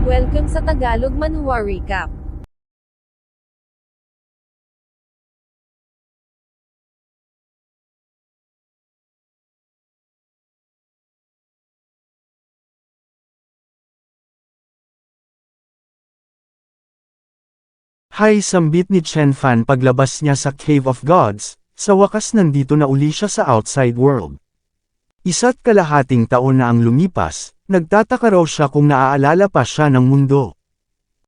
Welcome sa Tagalog Manhwa Recap. Hay sambit ni Chen Fan paglabas niya sa Cave of Gods, sa wakas nandito na uli siya sa outside world. Isa't kalahating taon na ang lumipas, nagtataka raw siya kung naaalala pa siya ng mundo.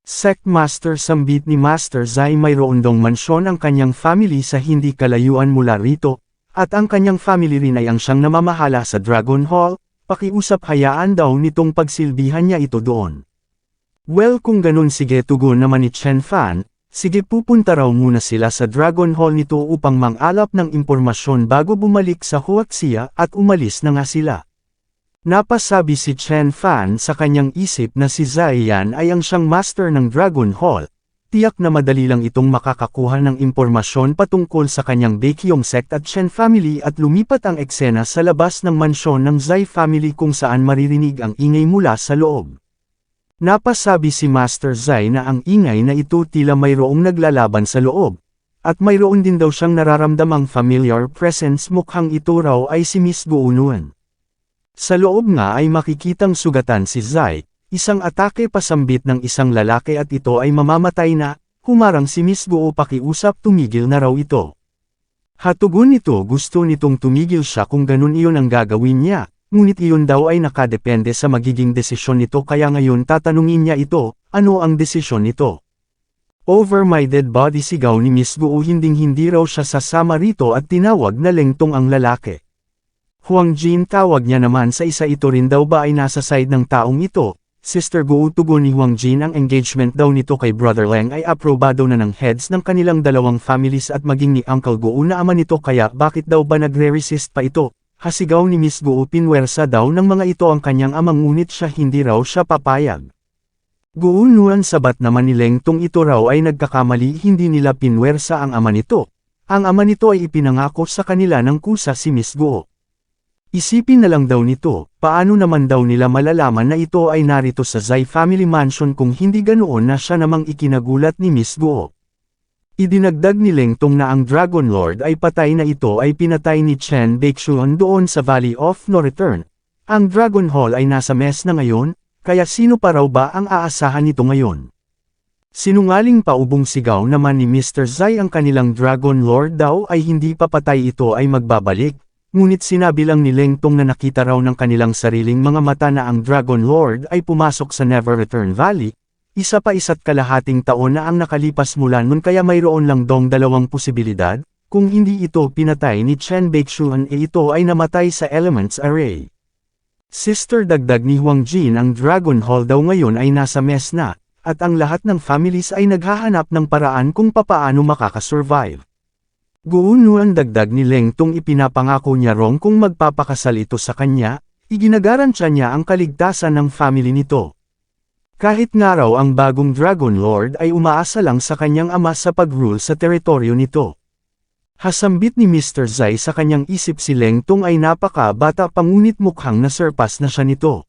Sect Master sambit ni Master Zai mayroon dong mansyon ang kanyang family sa hindi kalayuan mula rito, at ang kanyang family rin ay ang siyang namamahala sa Dragon Hall, pakiusap hayaan daw nitong pagsilbihan niya ito doon. Well kung ganun sige tugon naman ni Chen Fan, sige pupunta raw muna sila sa Dragon Hall nito upang mangalap ng impormasyon bago bumalik sa Huaxia at umalis na nga sila. Napasabi si Chen Fan sa kanyang isip na si Zai Yan ay ang siyang master ng Dragon Hall, tiyak na madali lang itong makakakuha ng impormasyon patungkol sa kanyang Baekhyong sect at Chen family at lumipat ang eksena sa labas ng mansyon ng Zai family kung saan maririnig ang ingay mula sa loob. Napasabi si Master Zai na ang ingay na ito tila mayroong naglalaban sa loob, at mayroon din daw siyang nararamdamang familiar presence mukhang ito raw ay si Miss Guunuan. Sa loob nga ay makikitang sugatan si Zai, isang atake pasambit ng isang lalaki at ito ay mamamatay na, humarang si Miss Guo pakiusap tumigil na raw ito. Hatugon nito gusto nitong tumigil siya kung ganun iyon ang gagawin niya, ngunit iyon daw ay nakadepende sa magiging desisyon nito kaya ngayon tatanungin niya ito, ano ang desisyon nito? Over my dead body sigaw ni Miss Guo hinding-hindi raw siya sasama rito at tinawag na lengtong ang lalaki. Huang Jin tawag niya naman sa isa ito rin daw ba ay nasa side ng taong ito, Sister Guo tugon ni Huang Jin ang engagement daw nito kay Brother Leng ay aprobado na ng heads ng kanilang dalawang families at maging ni Uncle Guo na ama nito kaya bakit daw ba nagre-resist pa ito, hasigaw ni Miss Guo pinwersa daw ng mga ito ang kanyang amang ngunit siya hindi raw siya papayag. Guunuan sabat naman ni Leng Tong ito raw ay nagkakamali hindi nila pinwersa ang ama nito, ang ama nito ay ipinangako sa kanila ng kusa si Miss Guo. Isipin na lang daw nito, paano naman daw nila malalaman na ito ay narito sa Zai Family Mansion kung hindi ganoon na siya namang ikinagulat ni Miss Guo. Idinagdag ni Leng Tong na ang Dragon Lord ay patay na ito ay pinatay ni Chen Baekhyun doon sa Valley of No Return. Ang Dragon Hall ay nasa mess na ngayon, kaya sino pa raw ba ang aasahan nito ngayon? Sinungaling paubong sigaw naman ni Mr. Zai ang kanilang Dragon Lord daw ay hindi pa patay ito ay magbabalik. Ngunit sinabi lang ni Leng Tong na nakita raw ng kanilang sariling mga mata na ang Dragon Lord ay pumasok sa Never Return Valley, isa pa isa't kalahating taon na ang nakalipas mula nun kaya mayroon lang dong dalawang posibilidad, kung hindi ito pinatay ni Chen Baekhyun ito ay namatay sa Elements Array. Sister dagdag ni Huang Jin ang Dragon Hall daw ngayon ay nasa mess na, at ang lahat ng families ay naghahanap ng paraan kung papaano makakasurvive. Guunuan dagdag ni Leng Tong ipinapangako niya rong kung magpapakasal ito sa kanya, iginagarantiya niya ang kaligtasan ng family nito. Kahit nga raw ang bagong Dragon Lord ay umaasa lang sa kanyang ama sa pag-rule sa teritoryo nito. Hasambit ni Mr. Zai sa kanyang isip si Leng Tong ay napaka-bata pa ngunit mukhang nasurpass na siya nito.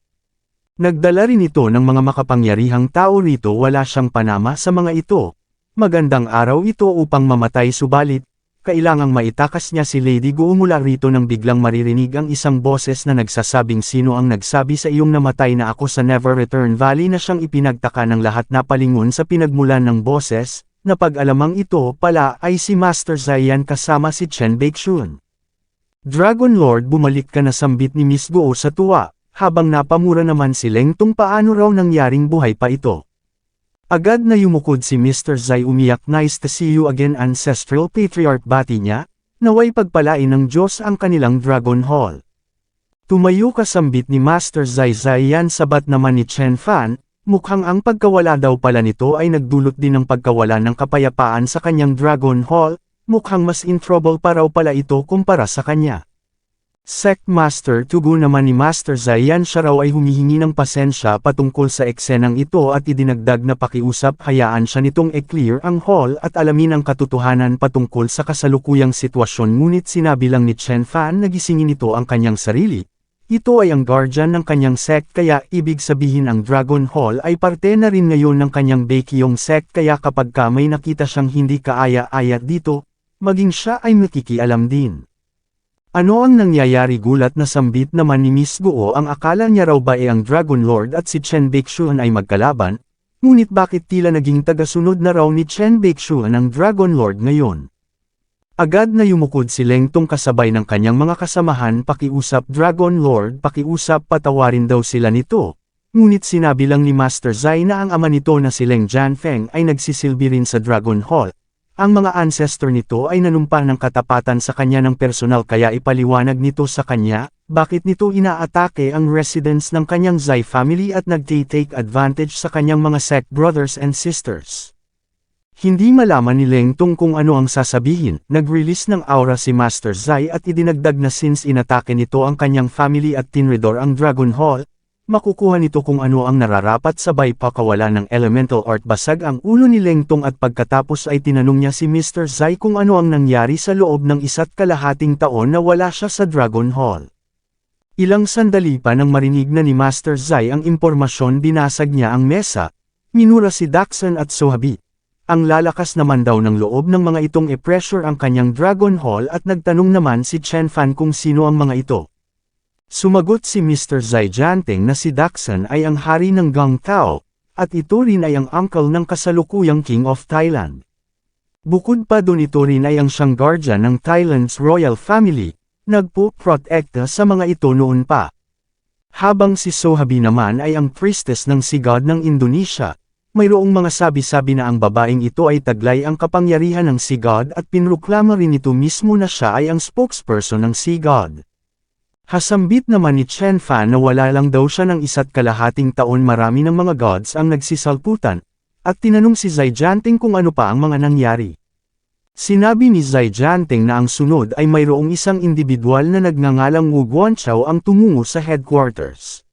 Nagdala rin ito ng mga makapangyarihang tao rito wala siyang panama sa mga ito. Magandang araw ito upang mamatay subalit, kailangang maitakas niya si Lady Guo mula rito nang biglang maririnig ang isang boses na nagsasabing sino ang nagsabi sa iyong namatay na ako sa Never Return Valley na siyang ipinagtaka ng lahat na palingon sa pinagmulan ng boses, na pag-alamang ito pala ay si Master Zai Yan kasama si Chen Baekhyun. Dragon Lord bumalik ka na sambit ni Miss Guo sa tuwa, habang napamura naman si Leng Tong paano raw nangyaring buhay pa ito. Agad na yumukod si Mr. Zai umiyak nice to see you again ancestral patriarch bati niya, naway pagpalain ng Diyos ang kanilang Dragon Hall. Tumayo kasambit ni Master Zai Yan sabat naman ni Chen Fan, mukhang ang pagkawala daw pala nito ay nagdulot din ng pagkawala ng kapayapaan sa kanyang Dragon Hall, mukhang mas in trouble pa raw pala ito kumpara sa kanya. Sect Master tugon naman ni Master Zai Yan siya raw ay humihingi ng pasensya patungkol sa eksenang ito at idinagdag na pakiusap hayaan siya nitong i-clear ang hall at alamin ang katotohanan patungkol sa kasalukuyang sitwasyon ngunit sinabi lang ni Chen Fan na gisingin ito ang kanyang sarili. ito ay ang guardian ng kanyang sect kaya ibig sabihin ang Dragon Hall ay parte na rin ngayon ng kanyang Baekhyun sect kaya kapag ka may nakita siyang hindi kaaya-aya dito, maging siya ay makikialam din. Ano ang nangyayari gulat na sambit naman ni Miss Guo ang akala niya raw ba ang Dragon Lord at si Chen Baekhyun ay magkalaban, ngunit bakit tila naging tagasunod na raw ni Chen Baekhyun ang Dragon Lord ngayon? Agad na yumukod si Leng Tong kasabay ng kanyang mga kasamahan pakiusap Dragon Lord pakiusap patawarin daw sila nito, ngunit sinabi lang ni Master Zai na ang ama nito na si Leng Jianfeng ay nagsisilbi rin sa Dragon Hall. Ang mga ancestor nito ay nanumpa ng katapatan sa kanya ng personal kaya ipaliwanag nito sa kanya, bakit nito inaatake ang residents ng kanyang Zai family at nagtitake advantage sa kanyang mga sect brothers and sisters. Hindi malaman ni Leng Tong kung ano ang sasabihin, nag-release ng aura si Master Zai at idinagdag na since inatake nito ang kanyang family at tinredor ang Dragon Hall, makukuha nito kung ano ang nararapat sabay pakawala ng elemental art basag ang ulo ni Leng Tong at pagkatapos ay tinanong niya si Mr. Zai kung ano ang nangyari sa loob ng 1.5 taon na wala siya sa Dragon Hall. Ilang sandali pa nang marinig na ni Master Zai ang impormasyon binasag niya ang mesa, minura si Daxon at Sohabi. Ang lalakas naman daw ng loob ng mga itong i-pressure ang kanyang Dragon Hall at nagtanong naman si Chen Fan kung sino ang mga ito. Sumagot si Mr. Zai Jianting na si Daxon ay ang hari ng Gang Tao, at ito rin ay ang uncle ng kasalukuyang King of Thailand. Bukod pa doon ito rin ay ang siyang guardian ng Thailand's royal family, nagpo-protekta sa mga ito noon pa. Habang si Sohabi naman ay ang priestess ng Sea God ng Indonesia, mayroong mga sabi-sabi na ang babaeng ito ay taglay ang kapangyarihan ng Sea God at pinroklama rin ito mismo na siya ay ang spokesperson ng Sea God. Hasambit naman ni Chen Fan na wala lang daw siya ng 1.5 taon marami ng mga gods ang nagsisalputan, at tinanong si Zai Jianting kung ano pa ang mga nangyari. Sinabi ni Zai Jianting na ang sunod ay mayroong isang individual na nagngangalang Wu Guanqiao ang tumungo sa headquarters.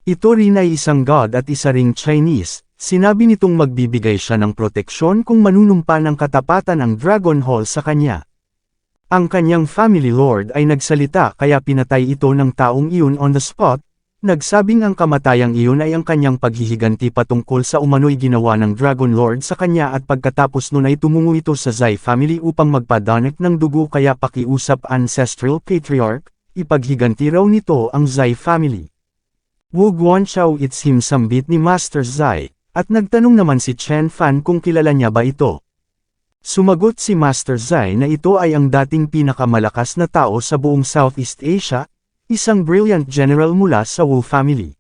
Ito rin ay isang god at isa ring Chinese, sinabi nitong magbibigay siya ng proteksyon kung manunumpa ng katapatan ang Dragon Hall sa kanya. Ang kanyang family lord ay nagsalita kaya pinatay ito ng taong iyon on the spot, nagsabing ang kamatayang iyon ay ang kanyang paghihiganti patungkol sa umano'y ginawa ng Dragon Lord sa kanya at pagkatapos nun ay tumungo ito sa Zai family upang magpadanak ng dugo kaya pakiusap ancestral patriarch, ipaghiganti raw nito ang Zai family. Wu Guanqiao it's him sambit ni Master Zai, at nagtanong naman si Chen Fan kung kilala niya ba ito. Sumagot si Master Zai na ito ay ang dating pinakamalakas na tao sa buong Southeast Asia, isang brilliant general mula sa Wu family.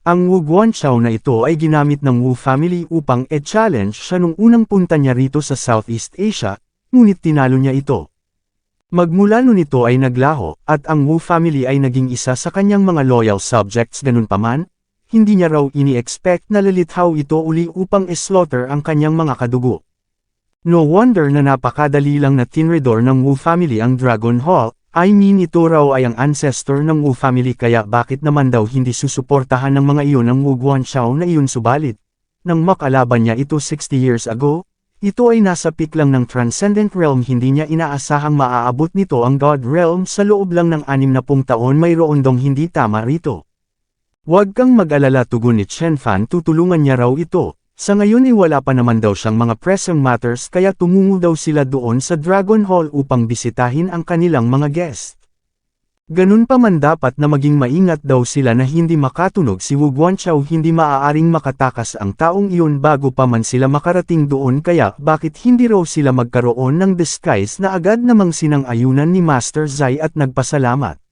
Ang Wu Guanqiao na ito ay ginamit ng Wu family upang e-challenge siya nung unang punta niya rito sa Southeast Asia, ngunit tinalo niya ito. Magmula nun ito ay naglaho, at ang Wu family ay naging isa sa kanyang mga loyal subjects ganunpaman, hindi niya raw ini-expect na lilithaw ito uli upang slaughter ang kanyang mga kadugo. No wonder na napakadali lang na tinredor ng Wu family ang Dragon Hall, I mean ito raw ay ang ancestor ng Wu family kaya bakit naman daw hindi susuportahan ng mga iyon ng Wu Guanqiao na iyon subalit. Nang makalaban niya ito 60 years ago, ito ay nasa peak lang ng Transcendent Realm hindi niya inaasahang maaabot nito ang God Realm sa loob lang ng 60 taon mayroon dong hindi tama rito. Huwag kang mag-alala tugon ni Chen Fan tutulungan niya raw ito. Sa ngayon ay wala pa naman daw siyang mga pressing matters kaya tumungo daw sila doon sa Dragon Hall upang bisitahin ang kanilang mga guest. Ganun pa man dapat na maging maingat daw sila na hindi makatunog si Wu Guanqiao hindi maaaring makatakas ang taong iyon bago pa man sila makarating doon kaya bakit hindi raw sila magkaroon ng disguise na agad namang sinang-ayunan ni Master Zai at nagpasalamat.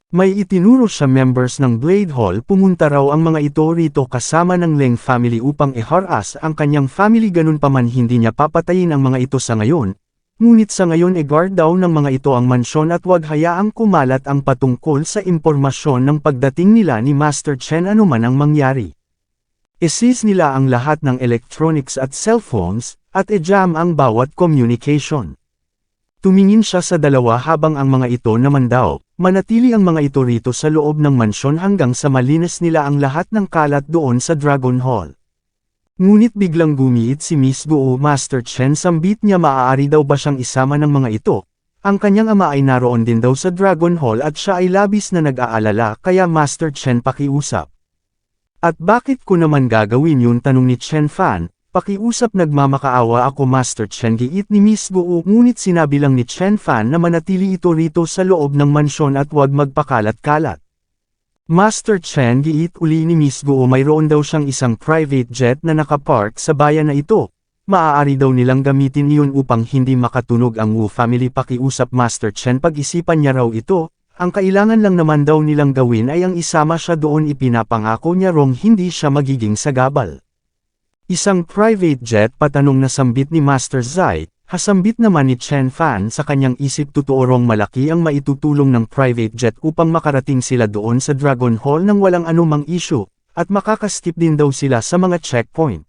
May itinuro siya members ng Blade Hall pumunta raw ang mga ito rito kasama ng Leng family upang i-harass ang kanyang family ganun pa man hindi niya papatayin ang mga ito sa ngayon, ngunit sa ngayon i-guard daw ng mga ito ang mansyon at wag hayaang kumalat ang patungkol sa impormasyon ng pagdating nila ni Master Chen anuman ang mangyari. I-seize nila ang lahat ng electronics at cellphones, at i-jam ang bawat communication. Tumingin siya sa dalawa habang ang mga ito naman daw, manatili ang mga ito rito sa loob ng mansyon hanggang sa malinis nila ang lahat ng kalat doon sa Dragon Hall. Ngunit biglang gumiit si Miss Guo Master Chen sambit niya maaari daw ba siyang isama ng mga ito, ang kanyang ama ay naroon din daw sa Dragon Hall at siya ay labis na nag-aalala kaya Master Chen pakiusap. At bakit ko naman gagawin yun tanong ni Chen Fan, pakiusap nagmamakaawa ako Master Chen giit ni Miss Guo ngunit sinabi lang ni Chen Fan na manatili ito rito sa loob ng mansyon at huwag magpakalat-kalat. Master Chen giit uli ni Miss Guo mayroon daw siyang isang private jet na nakapark sa bayan na ito. Maaari daw nilang gamitin iyon upang hindi makatunog ang Wu family pakiusap Master Chen pag-isipan niya raw ito, ang kailangan lang naman daw nilang gawin ay ang isama siya doon ipinapangako niya rong hindi siya magiging sagabal. Isang private jet patanong na sambit ni Master Zai, hasambit naman ni Chen Fan sa kanyang isip totoo rong malaki ang maitutulong ng private jet upang makarating sila doon sa Dragon Hall nang walang anumang issue, at makakaskip din daw sila sa mga checkpoint.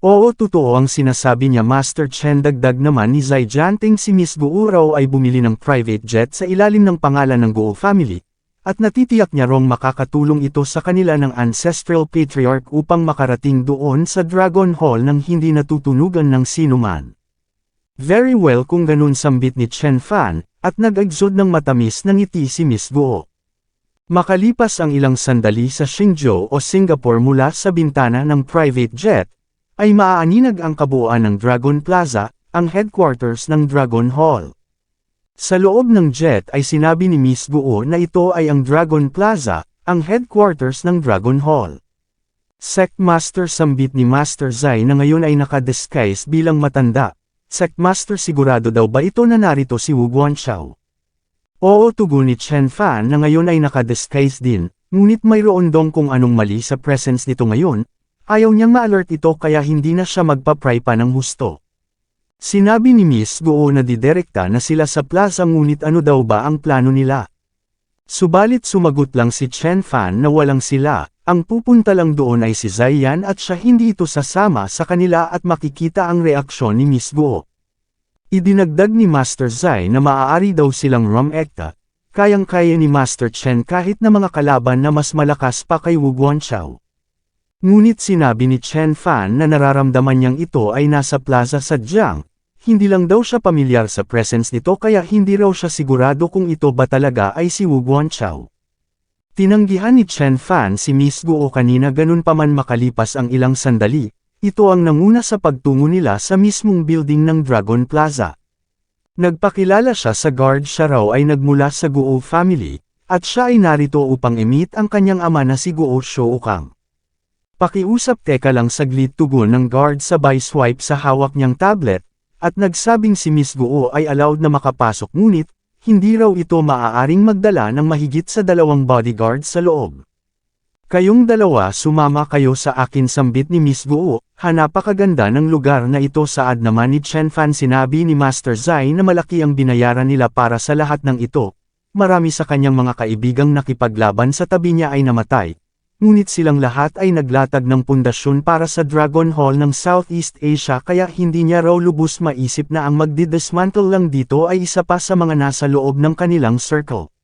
Oo totoo ang sinasabi niya Master Chen dagdag naman ni Zai Jianting si Miss Guo raw ay bumili ng private jet sa ilalim ng pangalan ng Guo family, at natitiyak niya rong makakatulong ito sa kanila ng ancestral patriarch upang makarating doon sa Dragon Hall nang hindi natutunugan ng sinuman. Very well kung ganun sambit ni Chen Fan, at nag-exude ng matamis na ngiti si Miss Guo. Makalipas ang ilang sandali sa Hsinchu o Singapore mula sa bintana ng private jet, ay maaaninag ang kabuuan ng Dragon Plaza, ang headquarters ng Dragon Hall. Sa loob ng jet ay sinabi ni Miss Guo na ito ay ang Dragon Plaza, ang headquarters ng Dragon Hall. Sectmaster sambit ni Master Zai na ngayon ay nakadisguise bilang matanda. Sectmaster sigurado daw ba ito na narito si Wu Guanxiao? Oo tugon ni Chen Fan na ngayon ay nakadisguise din, ngunit mayroon dong kung anong mali sa presence nito ngayon. Ayaw niyang ma-alert ito kaya hindi na siya magpa-pry pa ng husto. Sinabi ni Miss Guo na didirekta na sila sa plaza ngunit ano daw ba ang plano nila? Subalit sumagot lang si Chen Fan na walang sila, ang pupunta lang doon ay si Zai Yan at siya hindi ito sasama sa kanila at makikita ang reaksyon ni Miss Guo. Idinagdag ni Master Zai na maaari daw silang rumekta, kayang-kaya ni Master Chen kahit na mga kalaban na mas malakas pa kay Wu Guanxiao. Ngunit sinabi ni Chen Fan na nararamdaman niyang ito ay nasa plaza sadyang, hindi lang daw siya pamilyar sa presence nito kaya hindi raw siya sigurado kung ito ba talaga ay si Wu Guanxiao. Tinanggihan ni Chen Fan si Miss Guo kanina ganun pa man makalipas ang ilang sandali, ito ang nanguna sa pagtungo nila sa mismong building ng Dragon Plaza. Nagpakilala siya sa guard siya raw ay nagmula sa Guo family, at siya ay narito upang i-meet ang kanyang ama na si Guo Shoukang. Pakiusap teka lang saglit tugon ng guard sabay swipe sa hawak niyang tablet, at nagsabing si Miss Guo ay allowed na makapasok ngunit, hindi raw ito maaaring magdala ng mahigit sa 2 bodyguard sa loob. Kayong dalawa sumama kayo sa akin sambit ni Miss Guo, napakaganda ng lugar na ito saad naman ni Chen Fan sinabi ni Master Zai na malaki ang binayaran nila para sa lahat ng ito, marami sa kanyang mga kaibigang nakipaglaban sa tabi niya ay namatay. Ngunit silang lahat ay naglatag ng pundasyon para sa Dragon Hall ng Southeast Asia kaya hindi niya raw lubos maisip na ang magdidismantle lang dito ay isa pa sa mga nasa loob ng kanilang circle.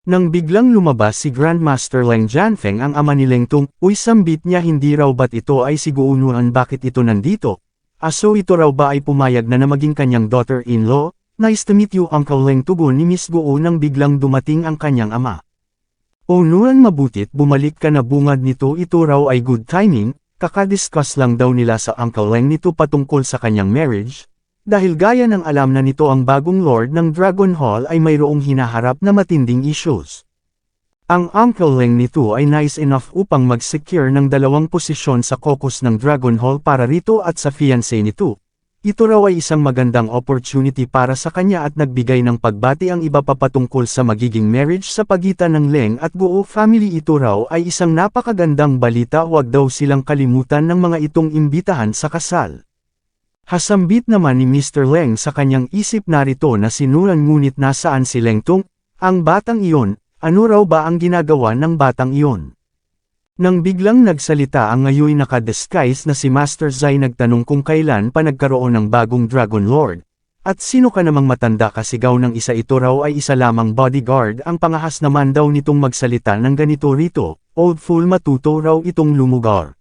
Nang biglang lumabas si Grandmaster Leng Jianfeng ang ama ni Leng Tung, sambit niya hindi raw ba't ito ay si Guonuan bakit ito nandito? Aso ito raw ba ay pumayag na maging kanyang daughter-in-law? Nice to meet you Uncle Leng tugon ni Miss Guo nang biglang dumating ang kanyang ama. Nuan mabutit bumalik ka na bungad nito ito raw ay good timing, kakadiscuss lang daw nila sa Uncle Leng nito patungkol sa kanyang marriage, dahil gaya ng alam na nito ang bagong lord ng Dragon Hall ay mayroong hinaharap na matinding issues. Ang Uncle Leng nito ay nice enough upang mag-secure ng 2 posisyon sa caucus ng Dragon Hall para rito at sa fiancé nito. Ito raw ay isang magandang opportunity para sa kanya at nagbigay ng pagbati ang iba pa patungkol sa magiging marriage sa pagitan ng Leng at Guo family. Ito raw ay isang napakagandang balita, huwag daw silang kalimutan ng mga itong imbitahan sa kasal. Hasambit naman ni Mr. Leng sa kanyang isip narito na sinulan ngunit nasaan si Leng Tung, ang batang iyon, ano raw ba ang ginagawa ng batang iyon? Nang biglang nagsalita ang ngayoy nakadisguise na si Master Zai nagtanong kung kailan pa nagkaroon ng bagong Dragon Lord, at sino ka namang matanda kasigaw ng isa ito raw ay isa lamang bodyguard ang pangahas naman daw nitong magsalita ng ganito rito, old fool matuto raw itong lumugar.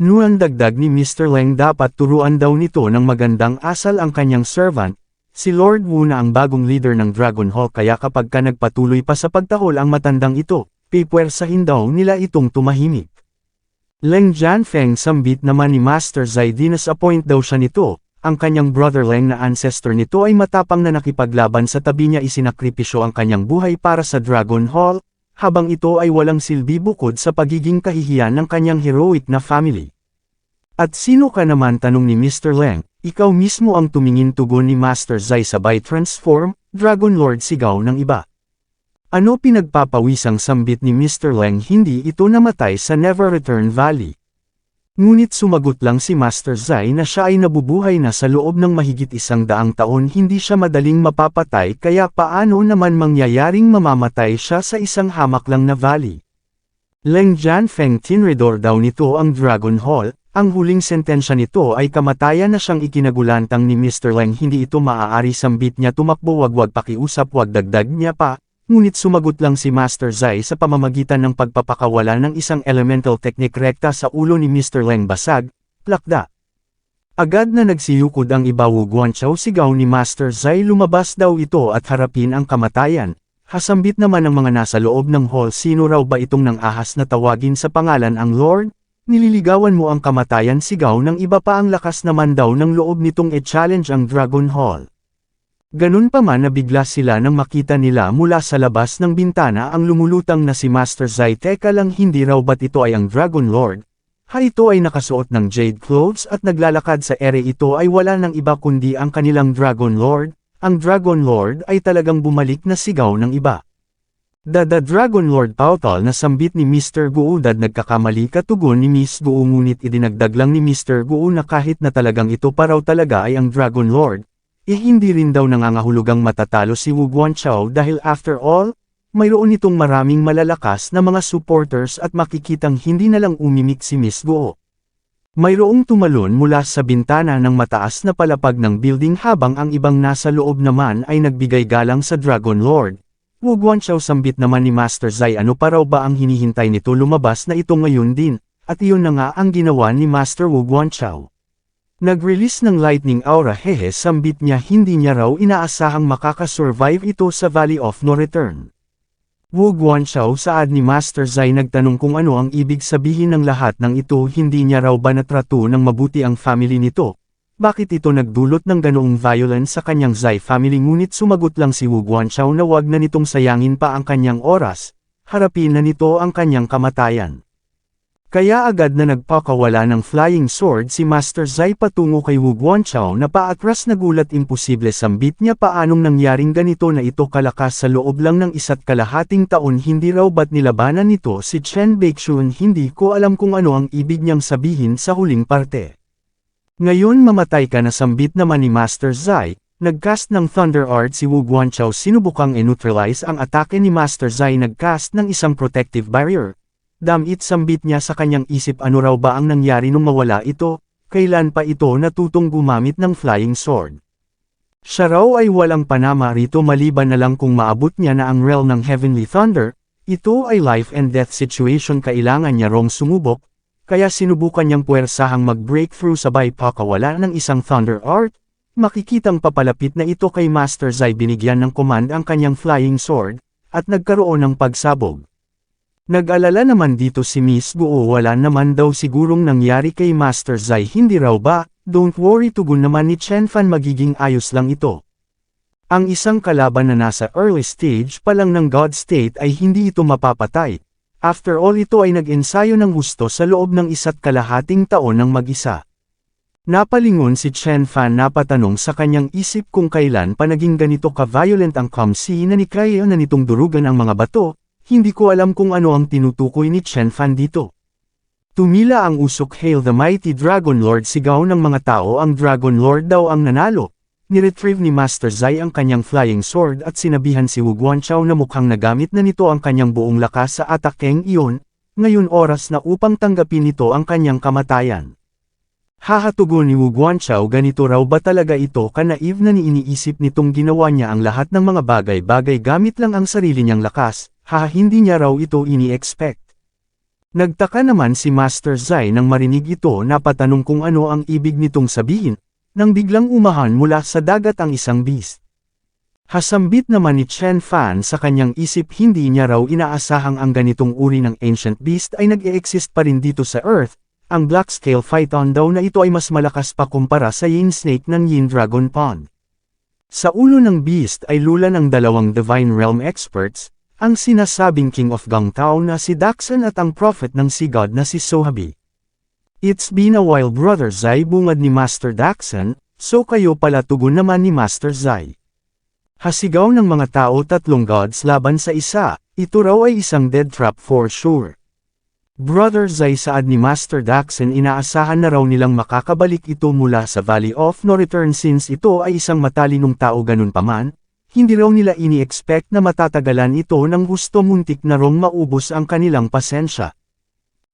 Nuang dagdag ni Mr. Leng dapat turuan daw nito ng magandang asal ang kanyang servant, si Lord Wu na ang bagong leader ng Dragon Hall kaya kapag ka nagpatuloy pa sa pagtahol ang matandang ito, pipwersahin daw nila itong tumahimik. Leng Jianfeng sambit naman ni Master Zai dinas-appoint daw siya nito, ang kanyang brother Leng na ancestor nito ay matapang na nakipaglaban sa tabi niya isinakripisyo ang kanyang buhay para sa Dragon Hall, habang ito ay walang silbi bukod sa pagiging kahihiyan ng kanyang heroic na family. At sino ka naman tanong ni Mr. Leng, ikaw mismo ang tumingin tugon ni Master Zai sabay transform, Dragon Lord sigaw ng iba. Ano pinagpapawisang sambit ni Mr. Leng hindi ito namatay sa Never Return Valley. Ngunit sumagot lang si Master Zai na siya ay nabubuhay na sa loob ng mahigit 100 taon hindi siya madaling mapapatay kaya paano naman mangyayaring mamamatay siya sa isang hamak lang na valley. Leng Jianfeng tinridor daw nito ang Dragon Hall, ang huling sentensya nito ay kamatayan na siyang ikinagulantang ni Mr. Leng hindi ito maaari sambit niya tumakbo wag pakiusap wag dagdag niya pa. Ngunit sumagot lang si Master Zai sa pamamagitan ng pagpapakawala ng isang elemental technique rekta sa ulo ni Mr. Leng basag, plakda. Agad na nagsiyukod ang iba Wu Guanqiao sigaw ni Master Zai lumabas daw ito at harapin ang kamatayan. Hasambit naman ng mga nasa loob ng hall sino raw ba itong nang ahas na tawagin sa pangalan ang Lord? Nililigawan mo ang kamatayan sigaw ng iba pa ang lakas naman daw ng loob nitong e-challenge ang Dragon Hall. Ganun pa man nabigla sila nang makita nila mula sa labas ng bintana ang lumulutang na si Master Zai teka lang hindi raw ba't ito ay ang Dragon Lord? Ito ay nakasuot ng jade clothes at naglalakad sa ere ito ay wala ng iba kundi ang kanilang Dragon Lord, ang Dragon Lord ay talagang bumalik na sigaw ng iba. The Dragon Lord pautal na sambit ni Mr. Guo dad nagkakamali katugon ni Miss Guo ngunit idinagdag lang ni Mr. Guo na kahit na talagang ito pa raw talaga ay ang Dragon Lord. Hindi rin daw nangangahulugang matatalo si Wu Guanqiao dahil after all, mayroon itong maraming malalakas na mga supporters at makikitang hindi na lang umimik si Miss Guo. Mayroong tumalon mula sa bintana ng mataas na palapag ng building habang ang ibang nasa loob naman ay nagbigay galang sa Dragon Lord. Wu Guanqiao sambit naman ni Master Zai ano pa raw ba ang hinihintay nito lumabas na ito ngayon din, at iyon na nga ang ginawa ni Master Wu Guanqiao. Nag-release ng lightning aura sambit niya hindi niya raw inaasahang makakasurvive ito sa Valley of No Return. Wu Guanqiao saad ni Master Zai nagtanong kung ano ang ibig sabihin ng lahat ng ito hindi niya raw ba natrato ng mabuti ang family nito. Bakit ito nagdulot ng ganoong violence sa kanyang Zai family ngunit sumagot lang si Wu Guanqiao na wag na nitong sayangin pa ang kanyang oras, harapin na nito ang kanyang kamatayan. Kaya agad na nagpakawala ng flying sword si Master Zai patungo kay Wu Guanqiao na paatras nagulat imposible sambit niya paanong nangyaring ganito na ito kalakas sa loob lang ng 1.5 taon hindi raw ba't nilabanan nito si Chen Baixun hindi ko alam kung ano ang ibig niyang sabihin sa huling parte. Ngayon mamatay ka na sambit naman ni Master Zai, nagcast ng Thunder Art si Wu Guanqiao sinubukang neutralize ang atake ni Master Zai nagcast ng isang protective barrier. Damit sambit niya sa kanyang isip ano raw ba ang nangyari nung mawala ito, kailan pa ito natutong gumamit ng flying sword. Siya raw ay walang panama rito maliban na lang kung maabot niya na ang realm ng Heavenly Thunder, ito ay life and death situation kailangan niya rong sumubok, kaya sinubukan niyang puwersahang mag-breakthrough sabay pakawala ng isang Thunder Art, makikitang papalapit na ito kay Master Zai binigyan ng command ang kanyang flying sword, at nagkaroon ng pagsabog. Nag-alala naman dito si Miss Guo wala naman daw sigurong nangyari kay Master Zai hindi raw ba, don't worry tugon naman ni Chen Fan magiging ayos lang ito. Ang isang kalaban na nasa early stage pa lang ng God State ay hindi ito mapapatay, after all ito ay nag-ensayo ng gusto sa loob ng 1.5 taon ng mag-isa. Napalingon si Chen Fan napatanong sa kanyang isip kung kailan pa naging ganito ka-violent ang Kamsi na ni kaya na nitong durugan ang mga bato. Hindi ko alam kung ano ang tinutukoy ni Chen Fan dito. Tumila ang usok Hail the Mighty Dragon Lord sigaw ng mga tao ang Dragon Lord daw ang nanalo. Niretrieve ni Master Zai ang kanyang flying sword at sinabihan si Wu Guanqiao na mukhang nagamit na nito ang kanyang buong lakas sa atakeng iyon, ngayon oras na upang tanggapin nito ang kanyang kamatayan. Hahatugon ni Wu Guanqiao ganito raw ba talaga ito ka-naive na iniisip nitong ginawa niya ang lahat ng mga bagay-bagay gamit lang ang sarili niyang lakas. Hindi niya raw ito ini-expect. Nagtaka naman si Master Zai nang marinig ito napatanong kung ano ang ibig nitong sabihin, nang biglang umahan mula sa dagat ang isang beast. Hasambit naman ni Chen Fan sa kanyang isip, hindi niya raw inaasahang ang ganitong uri ng ancient beast ay nag-e-exist pa rin dito sa Earth. Ang Black Scale Python daw na ito ay mas malakas pa kumpara sa Yin Snake ng Yin Dragon Pond. Sa ulo ng beast ay lula ng dalawang Divine Realm experts, ang sinasabing King of Gangtao na si Daxon at ang Prophet ng Sea God na si Sohabi. It's been a while Brother Zai, bungad ni Master Daxon, so kayo pala, tugon naman ni Master Zai. Hasigaw ng mga tao, tatlong gods laban sa isa, ito raw ay isang dead trap for sure. Brother Zai, saad ni Master Daxon, inaasahan na raw nilang makakabalik ito mula sa Valley of No Return since ito ay isang matalinong tao. Ganun paman, hindi raw nila ini-expect na matatagalan ito ng gusto, muntik na rong maubos ang kanilang pasensya.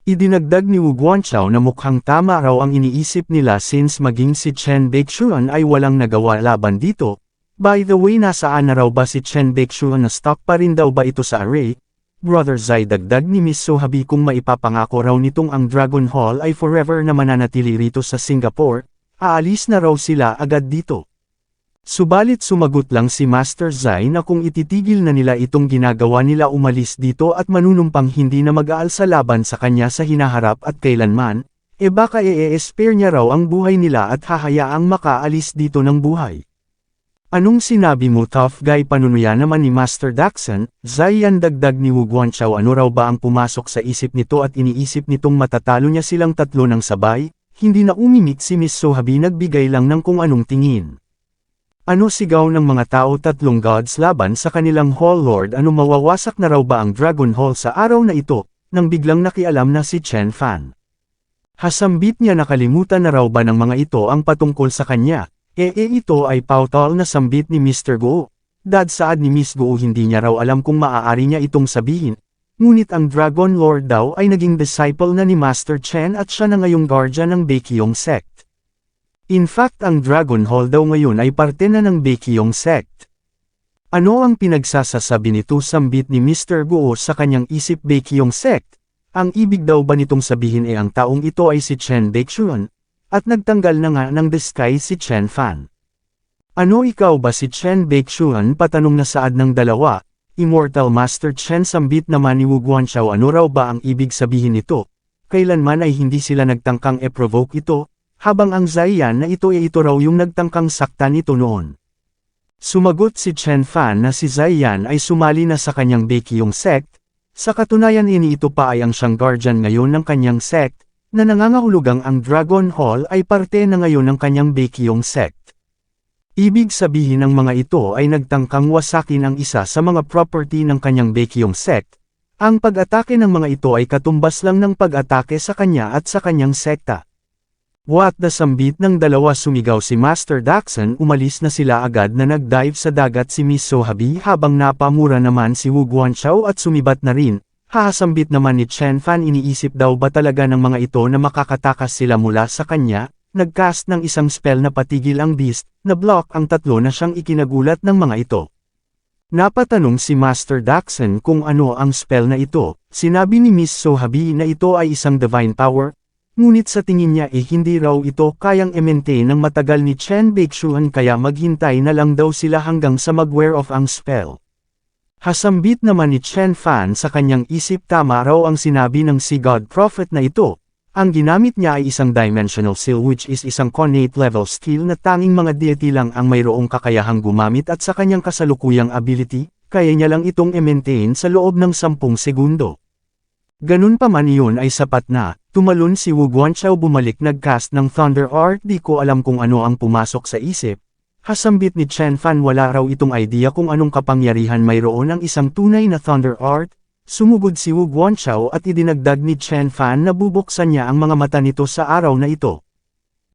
Idinagdag ni Wu Guanchao na mukhang tama raw ang iniisip nila since maging si Chen Baixuan ay walang nagawa laban dito. By the way, nasaan na raw ba si Chen Baixuan, na stock pa rin daw ba ito sa array? Brother Zai, dagdag ni Miss Sohabi, kung maipapangako raw nitong ang Dragon Hall ay forever na mananatili rito sa Singapore, aalis na raw sila agad dito. Subalit sumagot lang si Master Zai na kung ititigil na nila itong ginagawa nila, umalis dito at manunumpang hindi na mag-aalsa laban sa kanya sa hinaharap at kailanman, baka e-spare niya raw ang buhay nila at hahayaang makaalis dito ng buhay. Anong sinabi mo, tough guy? Panunuya naman ni Master Daxon. Zai, yan, dagdag ni Wu Guanchao. Ano raw ba ang pumasok sa isip nito at iniisip nitong matatalo niya silang tatlo ng sabay? Hindi na umimik si Miss Sohabi, nagbigay lang ng kung anong tingin. Ano, sigaw ng mga tao, tatlong gods laban sa kanilang Hall Lord. Ano, mawawasak na raw ba ang Dragon Hall sa araw na ito? Nang biglang nakialam na si Chen Fan. Hasambit niya, nakalimutan na raw ba ng mga ito ang patungkol sa kanya? Ito ay pautal na sambit ni Mr. Guo. Dad, saad ni Miss Guo, hindi niya raw alam kung maaari niya itong sabihin. Ngunit ang Dragon Lord daw ay naging disciple na ni Master Chen at siya na ngayong guardian ng Baekhyong sect. In fact, ang Dragon Hall daw ngayon ay parte na ng Baekhyong sect. Ano ang pinagsasasabi nito, sambit ni Mr. Guo sa kanyang isip? Baekhyong sect? Ang ibig daw ba nitong sabihin ang taong ito ay si Chen Baixuan? At nagtanggal na nga ng disguise si Chen Fan. Ano, ikaw ba si Chen Baixuan? Patanong na saad ng dalawa. Immortal Master Chen, sambit naman ni Wu Guanchao. Ano raw ba ang ibig sabihin nito? Kailanman ay hindi sila nagtangkang e-provoke ito, habang ang Zaiyan na ito raw yung nagtangkang saktan ito noon. Sumagot si Chen Fan na si Zaiyan ay sumali na sa kanyang Baekhyong sect. Sa katunayan, ito pa ay ang siyang guardian ngayon ng kanyang sect, na nangangahulugang ang Dragon Hall ay parte na ngayon ng kanyang Baekhyong sect. Ibig sabihin, ng mga ito ay nagtangkang wasakin ang isa sa mga property ng kanyang Baekhyong sect. Ang pag-atake ng mga ito ay katumbas lang ng pag-atake sa kanya at sa kanyang sekta. What the, sambit ng dalawa, sumigaw si Master Daxon. Umalis na sila agad na nag-dive sa dagat si Miss Sohabi, habang napamura naman si Wu Guanchao at sumibat na rin. Hasambit naman ni Chen Fan, iniisip daw ba talaga ng mga ito na makakatakas sila mula sa kanya? Nagcast ng isang spell na patigil ang beast, na block ang tatlo na siyang ikinagulat ng mga ito. Napatanong si Master Daxon kung ano ang spell na ito. Sinabi ni Miss Sohabi na ito ay isang divine power, ngunit sa tingin niya hindi raw ito kayang i-maintain ng matagal ni Chen Baixuan, kaya maghintay na lang daw sila hanggang sa mag-wear off ang spell. Hasambit naman ni Chen Fan sa kanyang isip, tama raw ang sinabi ng Sea God Prophet na ito. Ang ginamit niya ay isang dimensional seal, which is isang connate level skill na tanging mga deity lang ang mayroong kakayahang gumamit, at sa kanyang kasalukuyang ability, kaya niya lang itong i-maintain sa loob ng 10 segundo. Ganun pa man, iyon ay sapat na. Tumalon si Wu Guanchao, bumalik, nagcast ng Thunder Art. Di ko alam kung ano ang pumasok sa isip. Hasambit ni Chen Fan, wala raw itong idea kung anong kapangyarihan mayroon ang isang tunay na Thunder Art. Sumugod si Wu Guanchao at idinagdag ni Chen Fan na bubuksan niya ang mga mata nito sa araw na ito.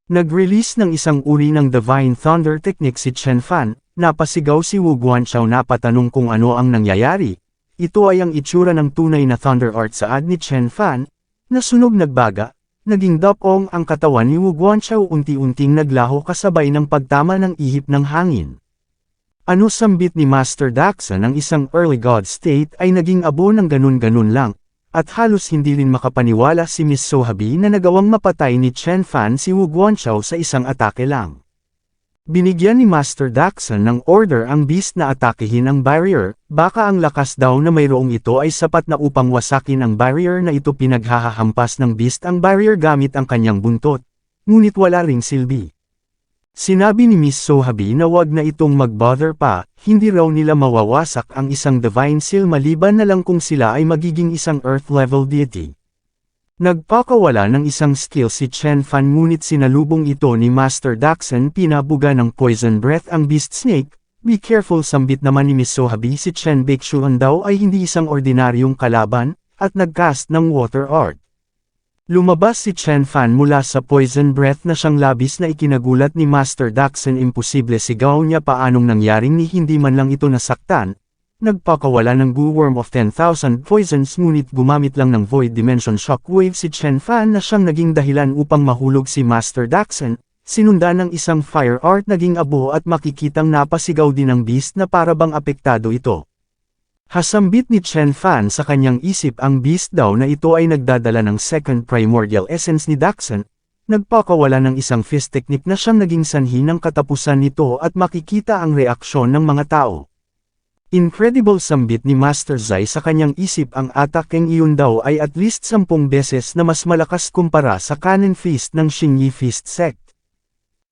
Nag-release ng isang uri ng Divine Thunder Technique si Chen Fan. Napasigaw si Wu Guanchao, napatanong kung ano ang nangyayari. Ito ay ang itsura ng tunay na Thunder Art, saad ni Chen Fan. Nasunog, nagbaga, naging dapong ang katawan ni Wu Guanchao, unti-unting naglaho kasabay ng pagtama ng ihip ng hangin. Ano, sambit ni Master Daxon, ang isang early god state ay naging abo ng ganun-ganun lang, at halos hindi rin makapaniwala si Miss Sohabi na nagawang mapatay ni Chen Fan si Wu Guanchao sa isang atake lang. Binigyan ni Master Daxon ng order ang beast na atakihin ang barrier, baka ang lakas daw na mayroong ito ay sapat na upang wasakin ang barrier na ito. Pinaghahampas ng beast ang barrier gamit ang kanyang buntot. Ngunit wala ring silbi. Sinabi ni Miss Sohabi na wag na itong mag-bother pa, hindi raw nila mawawasak ang isang divine seal maliban na lang kung sila ay magiging isang earth-level deity. Nagpakawala ng isang skill si Chen Fan ngunit sinalubong ito ni Master Daxon. Pinabuga ng poison breath ang beast snake. Be careful, sambit naman ni Miss Sohabi. Si Chen Baeksuan daw ay hindi isang ordinaryong kalaban, at nagcast ng water art. Lumabas si Chen Fan mula sa poison breath na siyang labis na ikinagulat ni Master Daxon. Imposible, sigaw niya, paanong nangyaring ni hindi man lang ito nasaktan. Nagpakawala ng Goo-worm of 10,000 poisons ngunit gumamit lang ng Void Dimension Shockwave si Chen Fan na siyang naging dahilan upang mahulog si Master Daxon, sinundan ng isang fire art. Naging abo at makikitang napasigaw din ng beast na parabang apektado ito. Hasambit ni Chen Fan sa kanyang isip ang beast daw na ito ay nagdadala ng second primordial essence ni Daxon. Nagpakawala ng isang fist technique na siyang naging sanhi ng katapusan nito at makikita ang reaksyon ng mga tao. Incredible, sambit ni Master Zai sa kanyang isip, ang atakeng iyon daw ay at least 10 beses na mas malakas kumpara sa Cannon Fist ng Xingyi Fist Sect.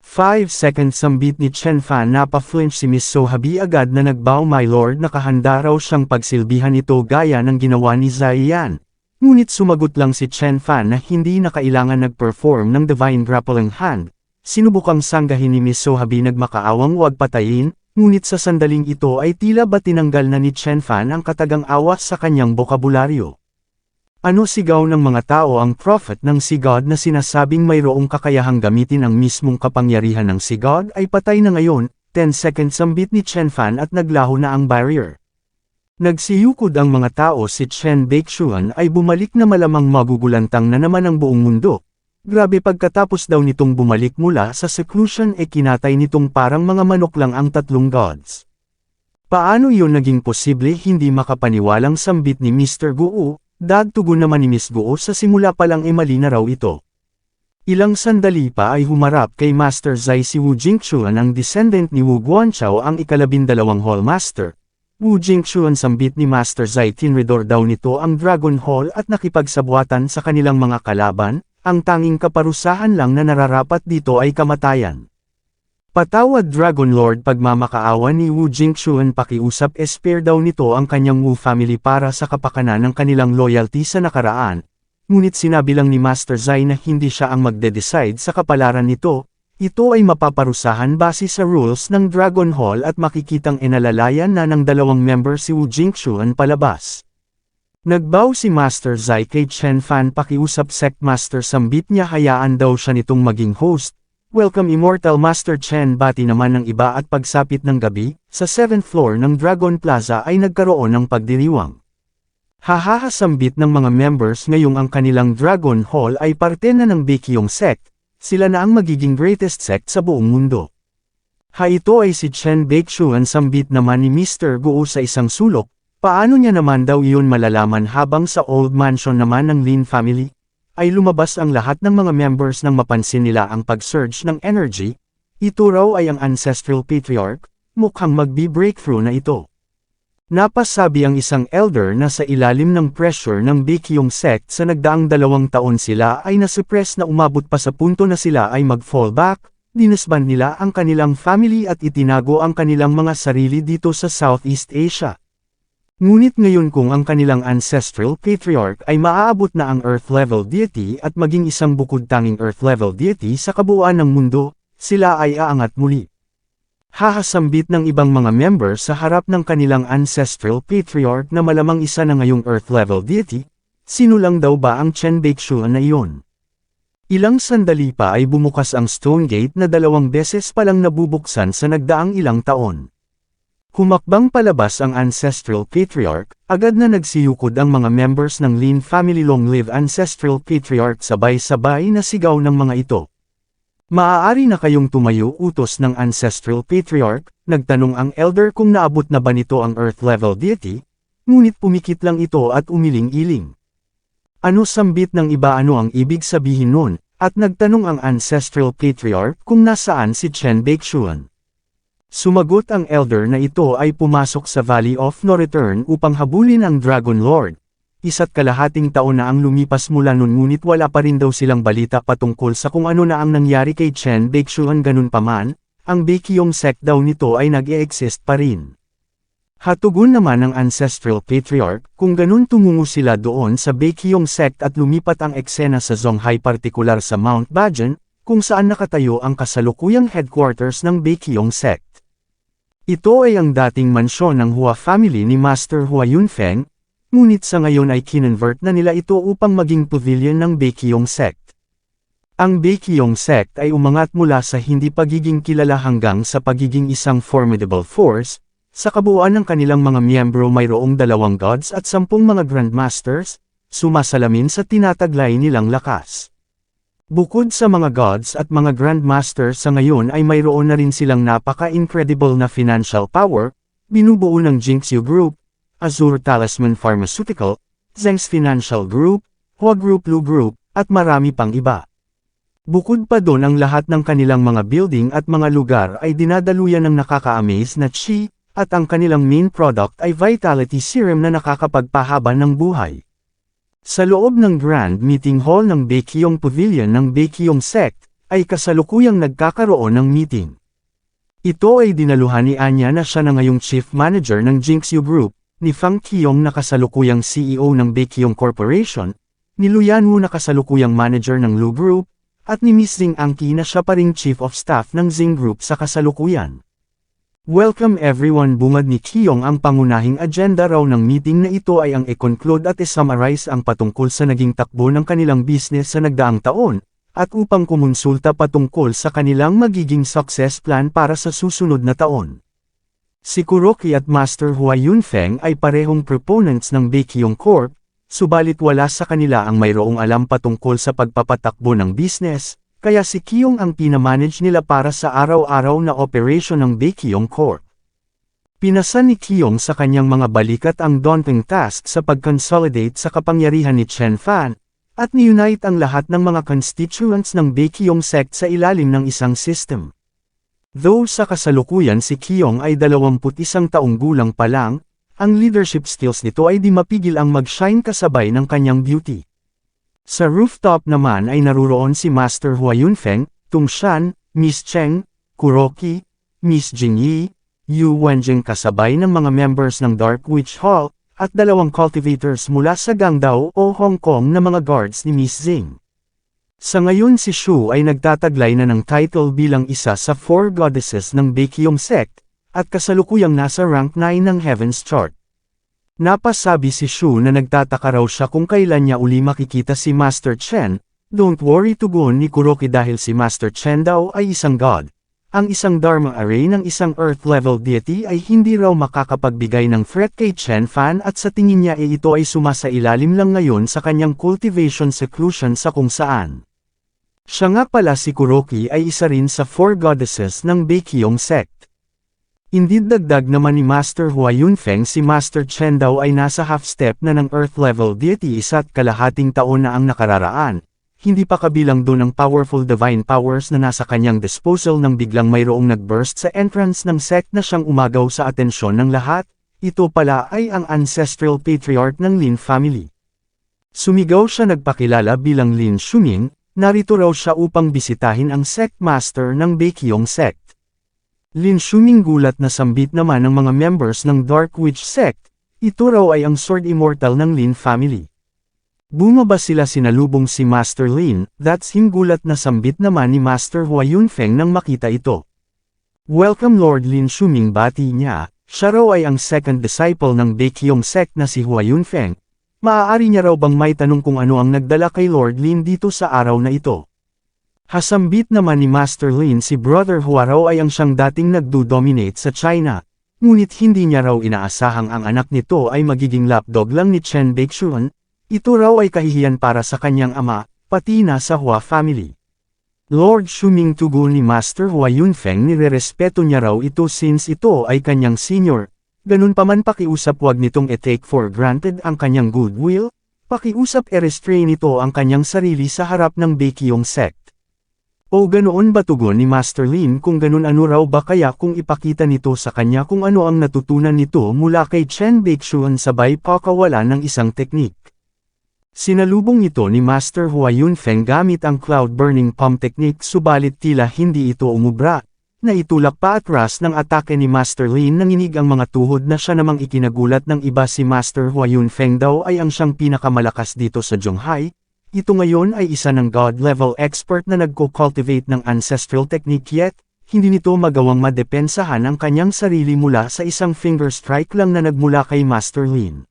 5 seconds, sambit ni Chen Fan. Napa-flinch si Miss Sohabi agad na nagbow. My lord, nakahanda raw siyang pagsilbihan ito gaya ng ginawa ni Zai Yan. Ngunit sumagot lang si Chen Fan na hindi na kailangan nag-perform ng Divine Grappling Hand. Sinubukang sanggahin ni Miss Sohabi, nagmakaawang wag patayin. Ngunit sa sandaling ito ay tila ba tinanggal na ni Chen Fan ang katagang awa sa kanyang bokabularyo. Ano, sigaw ng mga tao. Ang prophet ng Sea God na sinasabing mayroong kakayahang gamitin ang mismong kapangyarihan ng Sea God ay patay na ngayon. 10 seconds, sambit ni Chen Fan at naglaho na ang barrier. Nagsiyukod ang mga tao. Si Chen Baeksuan ay bumalik na malamang magugulantang na naman ang buong mundo. Grabe, pagkatapos daw nitong bumalik mula sa seclusion kinatay nitong parang mga manok lang ang 3 gods. Paano iyon naging posible? Hindi makapaniwalang sambit ni Mr. Guo. Dagtugon naman ni Miss Guo, sa simula pa lang mali na raw ito. Ilang sandali pa ay humarap kay Master Zai si Wu Jingchuan, ang descendant ni Wu Guanchao, ang ika-12 Hallmaster. Wu Jingchuan, sambit ni Master Zai, tinridor daw nito ang Dragon Hall at nakipagsabwatan sa kanilang mga kalaban. Ang tanging kaparusahan lang na nararapat dito ay kamatayan. Patawad Dragon Lord, pagmamakaawa ni Wu Jingchuan. Pakiusap, spare daw nito ang kanyang Wu family para sa kapakanan ng kanilang loyalty sa nakaraan. Ngunit sinabi lang ni Master Zai na hindi siya ang magde-decide sa kapalaran nito. Ito ay mapaparusahan base sa rules ng Dragon Hall at makikitang inalalayan na ng 2 member si Wu Jingchuan palabas. Nagbow si Master Zai kay Chen Fan. Pakiusap Sect Master, sambit niya, hayaan daw siya nitong maging host. Welcome Immortal Master Chen. Bati naman ng iba at pagsapit ng gabi, sa 7th floor ng Dragon Plaza ay nagkaroon ng pagdiriwang. Hahaha, sambit ng mga members, ngayong ang kanilang Dragon Hall ay parte na ng Baekhyong Sect. Sila na ang magiging greatest sect sa buong mundo. Ito ay si Chen Baeksuan, sambit naman ni Mr. Guo sa isang sulok. Paano niya naman daw iyon malalaman? Habang sa old mansion naman ng Lin family, ay lumabas ang lahat ng mga members nang mapansin nila ang pag-surge ng energy. Ito raw ay ang Ancestral Patriarch, mukhang magbi-breakthrough na ito. Napasabi ang isang elder na sa ilalim ng pressure ng Baekhyong Sect sa nagdaang 2 taon sila ay nasuppress na umabot pa sa punto na sila ay mag-fall back. Dinasband nila ang kanilang family at itinago ang kanilang mga sarili dito sa Southeast Asia. Ngunit ngayon kung ang kanilang Ancestral Patriarch ay maaabot na ang Earth-level deity at maging isang bukod-tanging Earth-level deity sa kabuuan ng mundo, sila ay aangat muli. Hahasambit ng ibang mga member sa harap ng kanilang Ancestral Patriarch na malamang isa na ngayong Earth-level deity. Sino lang daw ba ang Chen Baeksuan na iyon? Ilang sandali pa ay bumukas ang Stone Gate na 2 beses palang nabubuksan sa nagdaang ilang taon. Humakbang palabas ang Ancestral Patriarch, agad na nagsiyukod ang mga members ng Lin family. Long live Ancestral Patriarch, sabay-sabay na sigaw ng mga ito. Maaari na kayong tumayo, utos ng Ancestral Patriarch. Nagtanong ang elder kung naabot na ba nito ang Earth-level deity, ngunit pumikit lang ito at umiling-iling. Ano, sambit ng iba, ano ang ibig sabihin nun? at nagtanong ang ancestral patriarch kung nasaan si Chen Baixuan. Sumagot ang elder na ito ay pumasok sa Valley of No Return upang habulin ang Dragon Lord. 1.5 taon na ang lumipas mula nun ngunit wala pa rin daw silang balita patungkol sa kung ano na ang nangyari kay Chen Baixuan. Ganun pa man, ang Baekhyong sect daw nito ay nag-e-exist pa rin. Hatugon naman ng ancestral patriarch, kung ganun tumungo sila doon sa Baekhyong sect at lumipat ang eksena sa Zonghai partikular sa Mount Bajan, kung saan nakatayo ang kasalukuyang headquarters ng Baekhyong sect. Ito ay ang dating mansyon ng Hua family ni Master Hua Yunfeng, ngunit sa ngayon ay kinonvert na nila ito upang maging pavilion ng Baekhyong sect. Ang Baekhyong sect ay umangat mula sa hindi pagiging kilala hanggang sa pagiging isang formidable force. Sa kabuuan ng kanilang mga miyembro mayroong 2 gods at 10 mga grandmasters, sumasalamin sa tinataglay nilang lakas. Bukod sa mga gods at mga grandmasters sa ngayon ay mayroon na rin silang napaka-incredible na financial power, binubuo ng Jinxiu Group, Azure Talisman Pharmaceutical, Zeng's Financial Group, Hua Group, Lu Group, at marami pang iba. Bukod pa doon ang lahat ng kanilang mga building at mga lugar ay dinadaluyan ng nakaka-amaze na chi, at ang kanilang main product ay Vitality Serum na nakakapagpahaba ng buhay. Sa loob ng Grand Meeting Hall ng Baekhyong Pavilion ng Baekhyong Sect, ay kasalukuyang nagkakaroon ng meeting. Ito ay dinaluhan ni Anya na siya na ngayong Chief Manager ng Jinxiu Group, ni Fang Qiong na kasalukuyang CEO ng Baekhyong Corporation, ni Lu Yanwu na kasalukuyang manager ng Lu Group, at ni Miss Zing Angqi na siya pa ring Chief of Staff ng Zing Group sa kasalukuyan. Welcome everyone. Bungad ni Qiong ang pangunahing agenda raw ng meeting na ito ay ang i-conclude at i-summarize ang patungkol sa naging takbo ng kanilang business sa nagdaang taon, at upang kumonsulta patungkol sa kanilang magiging success plan para sa susunod na taon. Si Kuroki at Master Hua Yunfeng ay parehong proponents ng Baekhyong Corp, subalit wala sa kanila ang mayroong alam patungkol sa pagpapatakbo ng business, kaya si Qiong ang pinamanage nila para sa araw-araw na operasyon ng Baekhyong Corp. Pinasa ni Qiong sa kanyang mga balikat ang daunting task sa pag-consolidate sa kapangyarihan ni Chen Fan, at ni-unite ang lahat ng mga constituents ng Baekhyong sect sa ilalim ng isang system. Though sa kasalukuyan si Qiong ay 21 taong gulang pa lang, ang leadership skills nito ay di mapigil ang mag-shine kasabay ng kanyang beauty. Sa rooftop naman ay naruroon si Master Hua Yunfeng, Tung Shan, Miss Cheng, Kuroki, Miss Jingyi, Yu Wenjing kasabay ng mga members ng Dark Witch Hall, at 2 cultivators mula sa Guangdao o Hong Kong na mga guards ni Miss Zing. Sa ngayon si Shu ay nagtataglay na ng title bilang isa sa 4 goddesses ng Baekhyong sect, at kasalukuyang nasa rank 9 ng Heaven's Chart. Napasabi si Shu na nagtataka raw siya kung kailan niya uli makikita si Master Chen. Don't worry, tugon ni Kuroki, dahil si Master Chen daw ay isang god. Ang isang Dharma array ng isang Earth-level deity ay hindi raw makakapagbigay ng threat kay Chen Fan, at sa tingin niya ito ay sumasailalim lang ngayon sa kanyang cultivation seclusion sa kung saan. Siya nga pala si Kuroki ay isa rin sa 4 goddesses ng Baekhyong sect. Indeed, dagdag naman ni Master Hua Yunfeng, si Master Chen daw ay nasa half-step na ng Earth-level deity, 1.5 taon na ang nakararaan. Hindi pa kabilang doon ang powerful divine powers na nasa kanyang disposal nang biglang mayroong nag-burst sa entrance ng sect na siyang umagaw sa atensyon ng lahat. Ito pala ay ang ancestral patriarch ng Lin family. Sumigaw siya, nagpakilala bilang Lin Shuming. Narito raw siya upang bisitahin ang sect master ng Baekhyong sect. Lin Shuming gulat na sambit naman ng mga members ng Dark Witch sect. Ito raw ay ang sword immortal ng Lin family. Bumaba sila, sinalubong si Master Lin, that's him. Gulat na sambit naman ni Master Hua Yunfeng nang makita ito. Welcome Lord Lin Shuming, bati niya. Siya raw ay ang second disciple ng Baekhyong sect na si Hua Yunfeng. Maaari niya raw bang may tanong kung ano ang nagdala kay Lord Lin dito sa araw na ito? Hasambit naman ni Master Lin, si Brother Hua raw ay ang siyang dating nagdo-dominate sa China. Ngunit hindi niya raw inaasahang ang anak nito ay magiging lapdog lang ni Chen Baixuan. Ito raw ay kahihiyan para sa kanyang ama, pati na sa Hua family. Lord Shuming, tugon ni Master Hua Yunfeng, nirerespeto niya raw ito since ito ay kanyang senior. Ganun pa man pakiusap, wag nitong i-take for granted ang kanyang goodwill. Pakiusap restrain ito ang kanyang sarili sa harap ng Baekhyun sect. O ganoon ba tugon ni Master Lin kung ganun ano raw ba kaya kung ipakita nito sa kanya kung ano ang natutunan nito mula kay Chen Baekhyun sabay pakawala ng isang teknik. Sinalubong ito ni Master Hua Yunfeng gamit ang cloud burning palm technique subalit tila hindi ito umubra, na itulak pa atras ng atake ni Master Lin nanginig ang mga tuhod na siya namang ikinagulat ng iba si Master Hua Yunfeng daw ay ang siyang pinakamalakas dito sa Zhonghai. Ito ngayon ay isa ng God-level expert na nagko-cultivate ng ancestral technique yet, hindi nito magawang madepensahan ang kanyang sarili mula sa isang finger strike lang na nagmula kay Master Lin.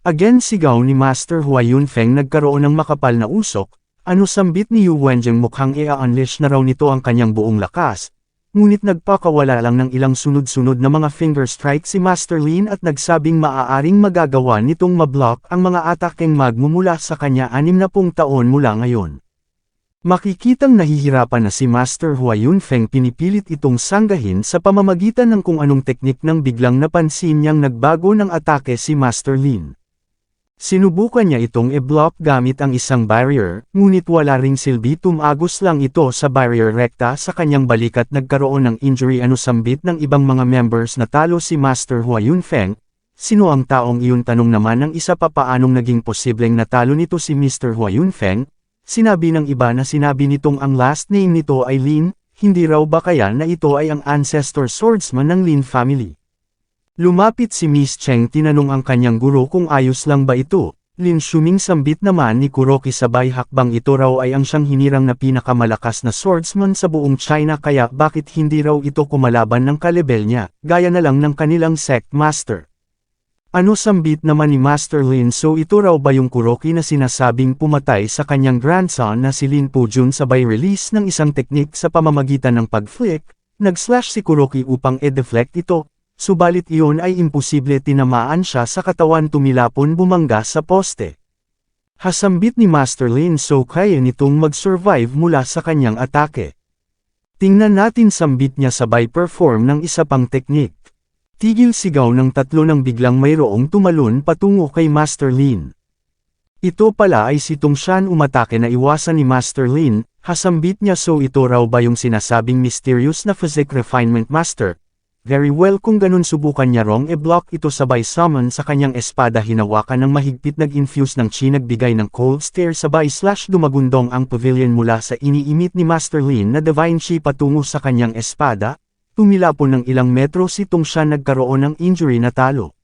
Again sigaw ni Master Hua Yunfeng nagkaroon ng makapal na usok, ano sambit ni Yu Wenjing mukhang i-unleash na raw nito ang kanyang buong lakas. Ngunit nagpakawala lang ng ilang sunod-sunod na mga finger strike si Master Lin at nagsabing maaaring magagawa nitong mablock ang mga atakeng magmumula sa kanya 60 taon mula ngayon. Makikitang nahihirapan na si Master Hua Yunfeng pinipilit itong sanggahin sa pamamagitan ng kung anong teknik nang biglang napansin niyang nagbago ng atake si Master Lin. Sinubukan niya itong i-block gamit ang isang barrier, ngunit wala ring silbi tumagos lang ito sa barrier rekta sa kanyang balikat nagkaroon ng injury sambit ng ibang mga members na talo si Master Hua Yunfeng. Sino ang taong iyon tanong naman ng isa pa paanong naging posibleng natalo nito si Mr. Hua Yunfeng? Sinabi ng iba na sinabi nitong ang last name nito ay Lin, hindi raw ba kaya na ito ay ang ancestor swordsman ng Lin family? Lumapit si Miss Cheng tinanong ang kanyang guro kung ayos lang ba ito. Lin Shuming sambit naman ni Kuroki sabay hakbang ito raw ay ang siyang hinirang na pinakamalakas na swordsman sa buong China kaya bakit hindi raw ito kumalaban ng kalebel niya, gaya na lang ng kanilang sect master. Ano sambit naman ni Master Lin so ito raw ba yung Kuroki na sinasabing pumatay sa kanyang grandson na si Lin Pujun sabay release ng isang teknik sa pamamagitan ng pag-flick, nag-slash si Kuroki upang e-deflect ito. Subalit iyon ay imposible tinamaan siya sa katawan tumilapon bumangga sa poste. Hasambit ni Master Lin so kaya nitong mag-survive mula sa kanyang atake. Tingnan natin sambit niya sabay perform ng isa pang teknik. Tigil sigaw ng tatlo nang biglang mayroong tumalon patungo kay Master Lin. Ito pala ay si Tongshan umatake na iwasan ni Master Lin, hasambit niya so ito raw ba yung sinasabing mysterious na physique refinement master. Very well kung ganun subukan niya rong i-block ito sabay summon sa kanyang espada hinawakan ng mahigpit nag-infuse ng chi nagbigay ng cold stare sabay slash dumagundong ang pavilion mula sa iniimit ni Master Lin na divine chi patungo sa kanyang espada, tumilapon ng ilang metro si Tongshan nagkaroon ng injury na talo.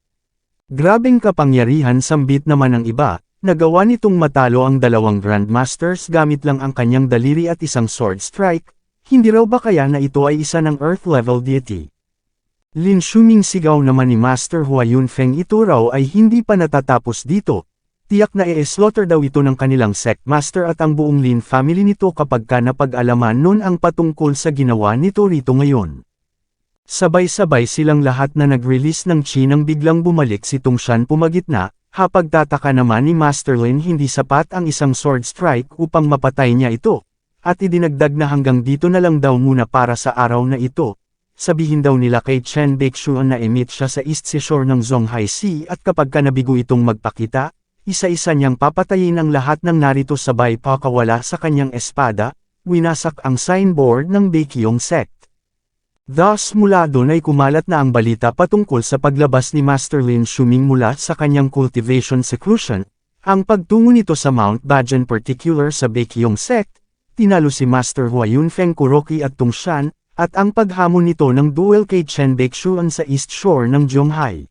Grabeng kapangyarihan sambit naman ng iba, nagawa nitong matalo ang dalawang grandmasters gamit lang ang kanyang daliri at isang sword strike, hindi raw ba kaya na ito ay isa ng earth level deity? Lin Shuming sigaw naman ni Master Hua Yunfeng ito raw ay hindi pa natatapos dito. Tiyak na i-slaughter daw ito ng kanilang sect master at ang buong Lin family nito kapag ka napag-alaman nun ang patungkol sa ginawa nito rito ngayon. Sabay-sabay silang lahat na nag-release ng chi nang biglang bumalik si Tongshan pumagitna, hapagtataka naman ni Master Lin hindi sapat ang isang sword strike upang mapatay niya ito. At idinagdag na hanggang dito na lang daw muna para sa araw na ito. Sabihin daw nila kay Chen Baekhyun na emit siya sa east seashore ng Zhonghai Sea at kapag ka nabigo itong magpakita, isa-isa niyang papatayin ang lahat ng narito sabay pakawala sa kanyang espada, winasak ang signboard ng Baekhyun sect. Thus mula doon ay kumalat na ang balita patungkol sa paglabas ni Master Lin Shuming mula sa kanyang cultivation seclusion, ang pagtungo nito sa Mount Bajan particular sa Baekhyun sect, tinalo si Master Hua Yunfeng Kuroki at Tongshan, at ang paghamon nito ng duel kay Chen Baekhyun sa east shore ng Zhonghai.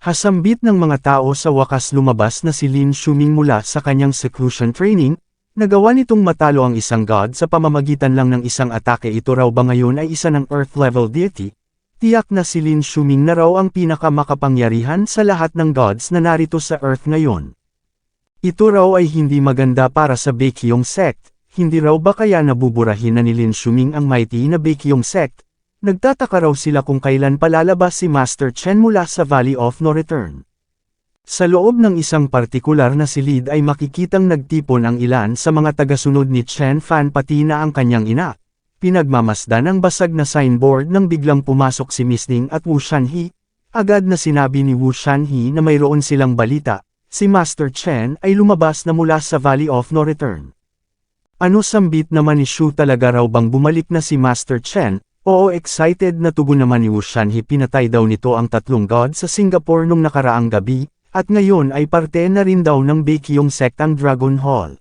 Hasambit ng mga tao sa wakas lumabas na si Lin Shuming mula sa kanyang seclusion training, nagawa nitong matalo ang isang god sa pamamagitan lang ng isang atake ito raw ba ngayon ay isa ng earth level deity, tiyak na si Lin Shuming na raw ang pinakamakapangyarihan sa lahat ng gods na narito sa earth ngayon. Ito raw ay hindi maganda para sa Baekhyun sect. Hindi raw ba kaya nabuburahin na ni Lin Shuming ang mighty na Baekhyun sect? Nagtataka raw sila kung kailan palalabas si Master Chen mula sa Valley of No Return. Sa loob ng isang partikular na silid ay makikitang nagtipon ang ilan sa mga tagasunod ni Chen Fan pati na ang kanyang ina. Pinagmamasdan ang basag na signboard nang biglang pumasok si Miss Ning at Wu Shanhe. Agad na sinabi ni Wu Shanhe na mayroon silang balita. si Master Chen ay lumabas na mula sa Valley of No Return. Ano sambit naman ni Shu, talaga raw bang bumalik na si Master Chen? Oo, excited na tugon naman ni Wu Shanhe. Pinatay daw nito ang 3 god sa Singapore nung nakaraang gabi, at ngayon ay parte na rin daw ng Baekhyong sect ang Dragon Hall.